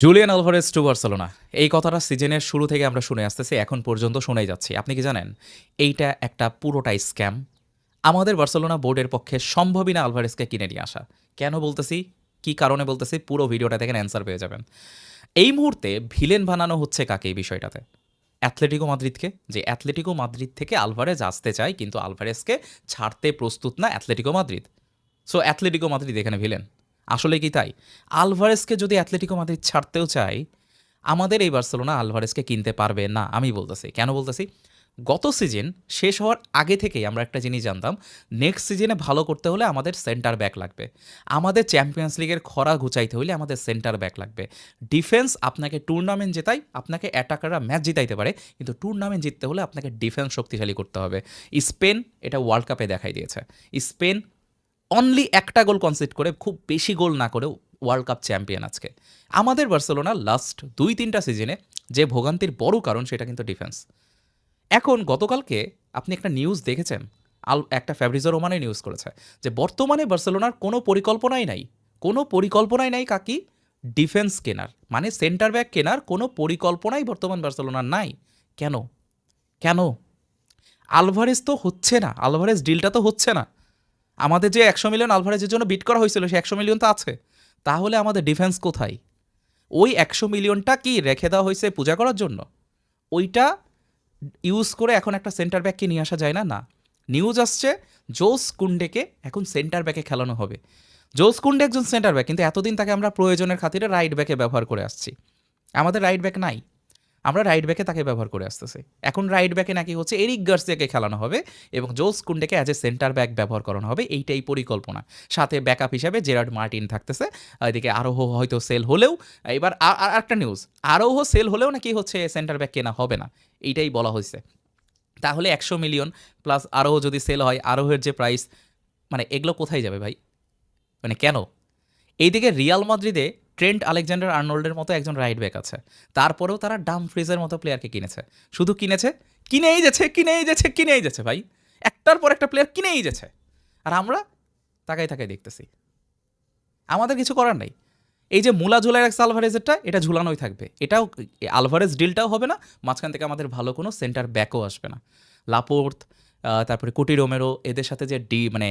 Julian Alvarez two Barcelona, এই কথাটা সিজনের শুরু থেকে আমরা শুনে আসতেছি, এখন পর্যন্ত শুনেই যাচ্ছি। আপনি কি জানেন এইটা একটা পুরোটাই স্ক্যাম? আমাদের বার্সেলোনা বোর্ডের পক্ষে সম্ভবই না আলভারেজকে কিনে নিয়ে আসা। কেন বলতেছি, কি কারণে বলতেছি, পুরো ভিডিওটা দেখেন, অ্যান্সার পেয়ে যাবেন। এই মুহূর্তে ভিলেন বানানো হচ্ছে কাকে এই বিষয়টাতে? অ্যাথলেটিকো মাদ্রিদকে। যে অ্যাথলেটিকো মাদ্রিদ থেকে আলভারেজ আসতে চায়, কিন্তু আলভারেজকে ছাড়তে প্রস্তুত না Atletico Madrid. So Atletico Madrid এখানে ভিলেন। আসলে কি তাই? আলভারেজকে যদি অ্যাথলেটিকো মাদ্রিদ ছাড়তেও চায়, আমাদের এই বার্সেলোনা আলভারেজকে কিনতে পারবে না। আমি বলতেছি, কেন বলতেছি, গত সিজন শেষ হওয়ার আগে থেকেই আমরা একটা জিনিস জানতাম, নেক্সট সিজনে ভালো করতে হলে আমাদের সেন্টার ব্যাক লাগবে। আমাদের চ্যাম্পিয়ন্স লিগের খরা ঘুচাইতে হলে আমাদের সেন্টার ব্যাক লাগবে। ডিফেন্স আপনাকে টুর্নামেন্ট জেতাই, আপনাকে অ্যাটাকাররা ম্যাচ জিতাইতে পারে, কিন্তু টুর্নামেন্ট জিততে হলে আপনাকে ডিফেন্স শক্তিশালী করতে হবে। স্পেন এটা ওয়ার্ল্ড কাপে দেখাই দিয়েছে। স্পেন অনলি একটা গোল কনসিড করে, খুব বেশি গোল না করেও ওয়ার্ল্ড কাপ চ্যাম্পিয়ন আজকে। আমাদের বার্সেলোনা লাস্ট 2-3টা সিজনে যে ভোগান্তির বড় কারণ সেটা কিন্তু ডিফেন্স। এখন গতকালকে আপনি একটা নিউজ দেখেছেন, একটা ফ্যাব্রিজো রোমানো নিউজ করেছে যে বর্তমানে বার্সেলোনার কোনো পরিকল্পনাই নাই, কোনো পরিকল্পনাই নাই কাকি, ডিফেন্স কেনার, মানে সেন্টার ব্যাক কেনার কোনো পরিকল্পনাই বর্তমান বার্সেলোনার নাই। কেন? কেন? আলভারেজ তো হচ্ছে না, আলভারেজ ডিলটা তো হচ্ছে না। আমাদের যে 100 মিলিয়ন আলভারেজের জন্য বিট করা হয়েছিল, সে 100 মিলিয়ন তো আছে। তাহলে আমাদের ডিফেন্স কোথায়? ওই 100 মিলিয়নটা কি রেখে দেওয়া হয়েছে পূজা করার জন্য? ওইটা ইউজ করে এখন একটা সেন্টার ব্যাককে নিয়ে আসা যায় না? না। নিউজ আসছে জোস কুন্ডেকে এখন সেন্টার ব্যাকে খেলানো হবে। জোস কুন্ডে একজন সেন্টার ব্যাক, কিন্তু এতদিন তাকে আমরা প্রয়োজনের খাতিরে রাইট ব্যাকে ব্যবহার করে আসছি। আমাদের রাইট ব্যাক নাই, আমরা রাইট ব্যাকে তাকে ব্যবহার করে আসতেছি। এখন রাইট ব্যাকে নাকি হচ্ছে এরিক গার্সিয়াকে খেলানো হবে এবং জোস কুন্ডেকে অ্যাজ এ সেন্টার ব্যাক ব্যবহার করানো হবে, এইটাই পরিকল্পনা। সাথে ব্যাকআপ হিসাবে জেরার্ড মার্টিন থাকতেছে। এদিকে আরোহ হয়তো সেল হলেও, এবার আর একটা নিউজ, আরোহ সেল হলেও নাকি হচ্ছে সেন্টার ব্যাক কেনা হবে না, এইটাই বলা হয়েছে। তাহলে 100 মিলিয়ন প্লাস আরোহ যদি সেল হয়, আরোহের যে প্রাইস, মানে এগুলো কোথায় যাবে ভাই? মানে কেন? এইদিকে রিয়াল মাদ্রিদে ট্রেন্ট আলেকজান্ডার আর্নল্ডের মতো একজন রাইট ব্যাক আছে, তারপরেও তারা ডাম ফ্রিজের মতো প্লেয়ারকে কিনেছে। শুধু কিনেছে, কিনেই যাচ্ছে ভাই, একটার পর একটা প্লেয়ার কিনেই যাচ্ছে। আর আমরা তাকাই তাকাই দেখতেছি, আমাদের কিছু করার নাই। এই যে মুলা ঝুলাই রাখছে আলভারেজেরটা, এটা ঝুলানোই থাকবে। এটাও আলভারেজ ডিলটাও হবে না, মাঝখান থেকে আমাদের ভালো কোনো সেন্টার ব্যাকও আসবে না। লাপোর্ত, তারপরে কুটি রোমেরো, এদের সাথে যে মানে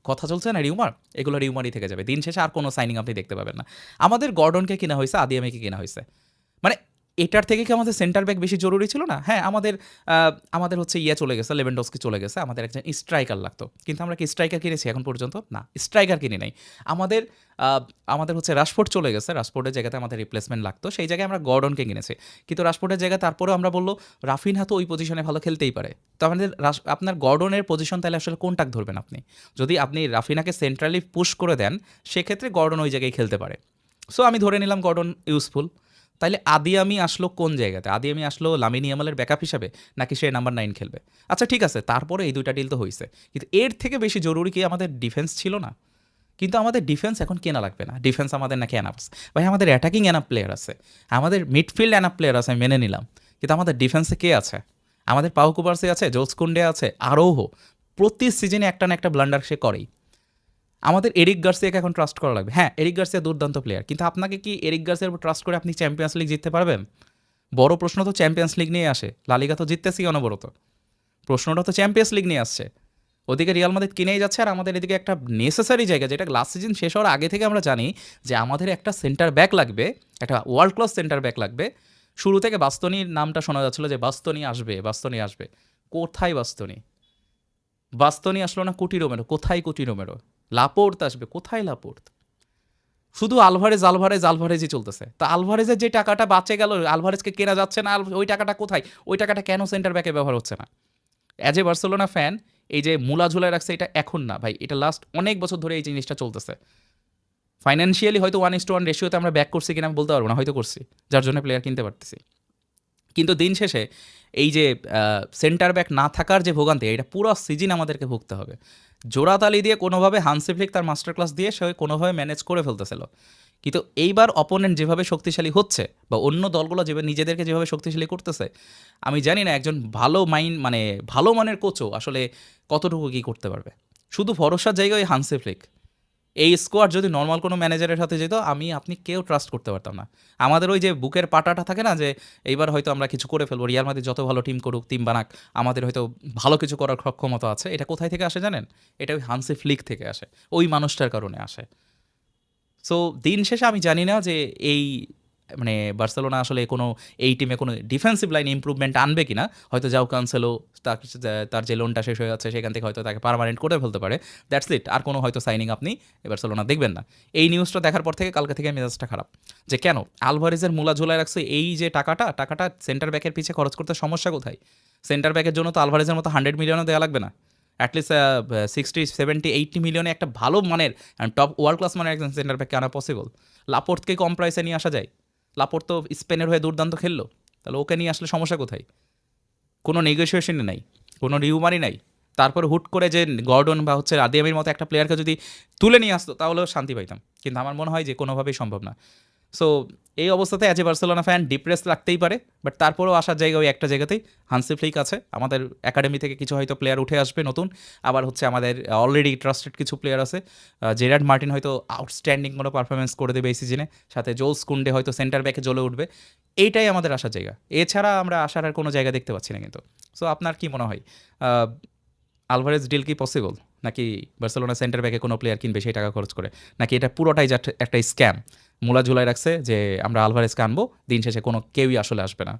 কথা চলছে না, রিউমার, এগুলো রিউমারই থেকে যাবে। দিন শেষে আর কোনো সাইনিং আপনি দেখতে পাবেন না। আমাদের গর্ডনকে কিনা হয়েছে, আদিয়ামিকে কিনা হয়েছে, মানে এটার থেকে কি আমাদের সেন্টার ব্যাক বেশি জরুরি ছিল না? হ্যাঁ, আমাদের হচ্ছে চলে গেছে, লেভেনডস্কি চলে গেছে, আমাদের একজন স্ট্রাইকার লাগতো, কিন্তু আমরা কি স্ট্রাইকার কিনেছি এখন পর্যন্ত? না, স্ট্রাইকার কিনে নাই। আমাদের আহ, আমাদের হচ্ছে রাশফোর্ড চলে গেছে, রাশফোর্ডের জায়গাতে আমাদের রিপ্লেসমেন্ট লাগতো, সেই জায়গায় আমরা গর্ডনকে কিনেছি। কিন্তু রাশফোর্ডের জায়গায় তারপরেও আমরা বললো রাফিনহা তো ওই পজিশনে ভালো খেলতেই পারে। তো আমাদের আপনার গর্ডনের পজিশন তাহলে আসলে কোনটাক ধরবেন আপনি? যদি আপনি রাফিনাকে সেন্ট্রালি পুশ করে দেন, সেক্ষেত্রে গর্ডন ওই জায়গায় খেলতে পারে। সো আমি ধরে নিলাম গর্ডন ইউজফুল। তাইলে আদিয়ামি আসলো কোন জায়গাতে? আদিয়ামি আসলো লামিনী ইয়ামালের ব্যাকআপ হিসাবে, নাকি সে নাম্বার 9 খেলবে? আচ্ছা ঠিক আছে, তারপরে এই দুইটা ডিল তো হয়েছে, কিন্তু এর থেকে বেশি জরুরি কি আমাদের ডিফেন্স ছিল না? কিন্তু আমাদের ডিফেন্স এখন কেনা লাগবে না, ডিফেন্স আমাদের নাকি এনাফ আছে। ভাই আমাদের অ্যাটাকিং এনাফ প্লেয়ার আছে, আমাদের মিডফিল্ড এনাফ প্লেয়ার আছে, আমি মেনে নিলাম, কিন্তু আমাদের ডিফেন্সে কে আছে? আমাদের পাউ কুবার্সি আছে, জোস কুন্ডে আছে, আরোহ প্রতি সিজনে একটা না একটা ব্লান্ডার সে করেই। আমাদের এরিক গার্সিয়াকে এখন ট্রাস্ট করা লাগবে। হ্যাঁ, এরিক গার্সিয়া দুর্দান্ত প্লেয়ার, কিন্তু আপনাকে কি এরিক গার্সিয়ার উপর ট্রাস্ট করে আপনি চ্যাম্পিয়ন্স লিগ জিততে পারবেন? বড় প্রশ্ন তো চ্যাম্পিয়ন্স লিগ নিয়ে আসে। লালিগা তো জিততেছি অনবরত, প্রশ্নটা তো চ্যাম্পিয়ন্স লিগ নিয়ে আসছে। ওদিকে রিয়াল মাদ্রিদ কিনেই যাচ্ছে, আর আমাদের এদিকে একটা নেসেসারি জায়গা, যেটা লাস্ট সিজন শেষ হওয়ার আগে থেকে আমরা জানি যে আমাদের একটা সেন্টার ব্যাক লাগবে, একটা ওয়ার্ল্ড ক্লাস সেন্টার ব্যাক লাগবে। শুরু থেকে বাস্তনির নামটা শোনা যাচ্ছিল যে বাস্তনি আসবে, বাস্তনি আসবে। কোথায় বাস্তনি? বাস্তনি আসলো না। কুটি রোমেরো কোথায়? কুটি রোমেরো। লাপোর্ত আসবে কোথায়? লাপোর্ত। শুধু আলভারেজ আলভারেজ আলভারেজই চলতেছে। তা আলভারেজের যে টাকাটা বাঁচে গেল, আলভারেজকে কেনা যাচ্ছে না, ওই টাকাটা কোথায়? ওই টাকাটা কেন সেন্টার ব্যাকে ব্যবহার হচ্ছে না? অ্যাজ এ বার্সেলোনা ফ্যান, এই যে মূলা ঝুলায় রাখছে, এটা এখন না ভাই, এটা লাস্ট অনেক বছর ধরে এই জিনিসটা চলতেছে। ফাইন্যান্সিয়ালি হয়তো 1:1 রেশিওতে আমরা ব্যাক করছি কিনা আমি বলতে পারবো না, হয়তো করছি, যার জন্য প্লেয়ার কিনতে পারতেছি। কিন্তু দিন শেষে এই যে সেন্টার ব্যাক না থাকার যে ভোগান্তি, এটা পুরো সিজন আমাদেরকে ভুগতে হবে। জোড়াতালি দিয়ে কোনোভাবে হানসি ফ্লিক তার মাস্টার ক্লাস দিয়ে সে কোনোভাবে ম্যানেজ করে ফেলতেছিল। কিন্তু এইবার অপোনেন্ট যেভাবে শক্তিশালী হচ্ছে, বা অন্য দলগুলো যেভাবে নিজেদেরকে যেভাবে শক্তিশালী করতেছে, আমি জানি না একজন ভালো মাইন্ড, মানে ভালো মানের কোচও আসলে কতটুকু কী করতে পারবে। শুধু ভরসার জায়গায় হানসি ফ্লিক। এই স্কোয়াড যদি নর্মাল কোনো ম্যানেজারের সাথে যেত, আপনি কেউ ট্রাস্ট করতে পারতাম না। আমাদের ওই যে বুকের পাটাটা থাকে না, যে এইবার হয়তো আমরা কিছু করে ফেলবো, রিয়াল মাদ্রিদ যত ভালো টিম করুক, টিম বানাক, আমাদের হয়তো ভালো কিছু করার সক্ষমতা আছে। এটা কোথায় থেকে আসে জানেন? এটা ওই হান্সি ফ্লিক থেকে আসে, ওই মানুষটার কারণে আসে। সো দিন শেষে আমি জানি না যে এই মানে বার্সেলোনা আসলে কোনো এই টিমে কোনো ডিফেন্সিভ লাইন ইমপ্রুভমেন্ট আনবে কিনা। হয়তো যাও কানসেলো, তার যে লোনটা শেষ হয়ে যাচ্ছে সেখান থেকে হয়তো তাকে পার্মানেন্ট করে ফেলতে পারে। That's it. আর কোনো হয়তো সাইনিং আপনি বার্সেলোনা দেখবেন না। এই নিউজটা দেখার পর থেকে কালকে থেকে মেজাজটা খারাপ, যে কেন আলভারেজের মূলা ঝোলায় রাখছে, এই যে টাকাটা সেন্টার ব্যাকের পিছে খরচ করতে সমস্যা কোথায়? সেন্টার ব্যাকের জন্য তো আলভারেজের মতো 100 মিলিয়নও দেওয়া লাগবে না। অ্যাটলিস্ট 60, 70, 80 মিলিয়নে একটা ভালো মানের টপ ওয়ার্ল্ড ক্লাস মানের একজন সেন্টার ব্যাককে আনা পসিবল। লাপোর্টকে কম প্রাইসে নিয়ে আসা যায়। লাপোর্ট তো স্পেনের হয়ে দুর্দান্ত খেললো, তাহলে ওকে নিয়ে আসলে সমস্যা কোথায়? কোনো নেগোসিয়েশনই নাই, কোনো রিউমারই নাই। তারপর হুট করে যে গর্ডন বা হচ্ছে আদিয়ামির মতো একটা প্লেয়ারকে যদি তুলে নিয়ে আসতো তাহলেও শান্তি পাইতাম, কিন্তু আমার মনে হয় যে কোনোভাবেই সম্ভব না। সো এই অবস্থাতে as a Barcelona fan depress লাগতেই পারে, বাট তারপরেও আসার জায়গা ওই একটা জায়গাতেই, হান্সি ফ্লিক আছে, আমাদের একাডেমি থেকে কিছু হয়তো প্লেয়ার উঠে আসবে নতুন, আবার হচ্ছে আমাদের অলরেডি ট্রাস্টেড কিছু প্লেয়ার আছে। জেরার্ড মার্টিন হয়তো আউটস্ট্যান্ডিং কোনো পারফরমেন্স করে দেবে এই সিজনে, সাথে জোলস কুন্ডে হয়তো সেন্টার ব্যাকে জ্বলে উঠবে। এইটাই আমাদের আসার জায়গা, এছাড়া আমরা আসার আর কোনো জায়গা দেখতে পাচ্ছি না কিন্তু। সো আপনার কি মনে হয়, আলভারেজ ডিল কি পসিবল, নাকি বার্সেলোনা সেন্টার ব্যাকে কোনো প্লেয়ার কিনবে সেই টাকা খরচ করে, নাকি এটা পুরোটাই একটা স্ক্যাম, মূলা ঝুলাই রাখছে যে আমরা আলভারেজকে আনবো, দিন শেষে কোনো কেউই আসলে আসবে না?